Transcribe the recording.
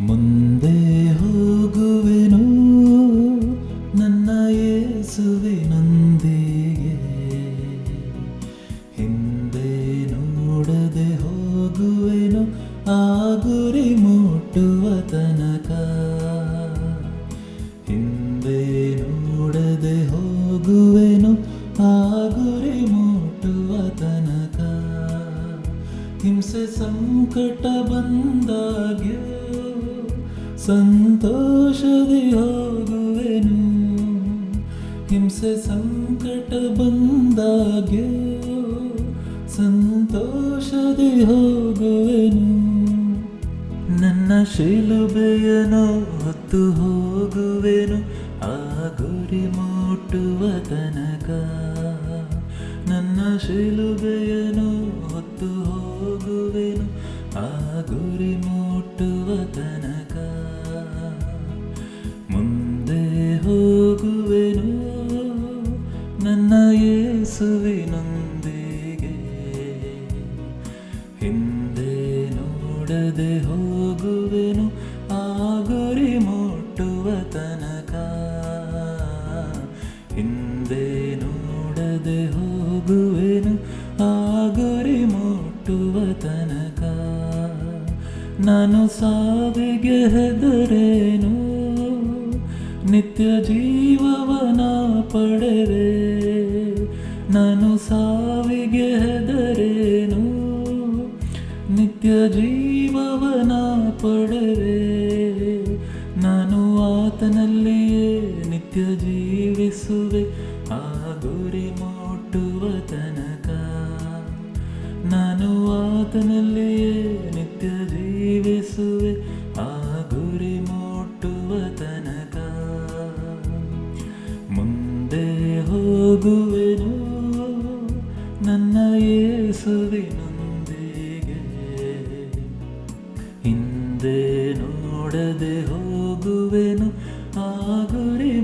ಮುಂದೆ ಹೋಗುವೆನು ನನ್ನ ಯೇಸುವಿನೊಂದಿಗೆ, ಹಿಂದೆ ನೋಡದೆ ಹೋಗುವೆನು ಆ ಗುರಿ ಮುಟ್ಟುವ ತನಕ. ಹಿಂದೆ ನೋಡದೆ ಹೋಗುವೆನು ಆ ಗುರಿ ಮುಟ್ಟುವ ತನಕ. ಹಿಂಸೆ ಸಂಕಟ ಬಂದಾಗ್ಯೂ ಸಂತೋಷದಿ ಹೋಗುವೆನು. ಹಿಂಸೆ ಸಂಕಟ ಬಂದಾಗ್ಯೂ ಸಂತೋಷದಿ ಹೋಗುವೆನು. ನನ್ನ ಶಿಲುಬೆಯನ್ನು ಹೊತ್ತು ಹೋಗುವೆನು ಆ ಗುರಿ ಮುಟ್ಟುವ ತನಕ. ನನ್ನ ಶಿಲುಬೆಯನ್ನು ಹೊತ್ತು ಹೋಗುವೆನು ಆ ಗುರಿ ಮುಟ್ಟುವ ತನಕ. ಮುಂದೆ ಹೋಗುವೆನು ನನ್ನ ಯೇಸುವಿನೊಂದಿಗೆ, ಹಿಂದೆ ನೋಡದೆ ಹೋಗುವೆನು ಆ ಗುರಿ ಮುಟ್ಟುವ ತನಕ. ಹಿಂದೆ ನೋಡದೆ ಹೋಗುವೆನು ಆ ಗುರಿ ಮುಟ್ಟುವ ತನಕ. ನಾನು ಸಾವಿಗೆ ಹೆದರೇನು, ನಿತ್ಯ ಜೀವವನ ಪಡೆವೆ. ನಾನು ಸಾವಿಗೆ ಹೆದರೇನು, ನಿತ್ಯ ಜೀವವನ ಪಡೆವೆ. ನಾನು ಆತನಲ್ಲಿಯೇ ನಿತ್ಯ ಜೀವಿಸುವೆ ಆ ಗುರಿ ಮುಟ್ಟುವ ತನಕ. ನಾನು ಆತನಲ್ಲಿಯೇ ನಿತ್ಯ ಜೀವಿಸುವೆ ಆ ಗುರಿ ಮುಟ್ಟುವ ತನಕ. ಮುಂದೆ ಹೋಗುವೆನು ನನ್ನ ಯೇಸುವಿನೊಂದಿಗೆ, ಹಿಂದೆ ನೋಡದೆ ಹೋಗುವೆನು ಆ ಗುರಿ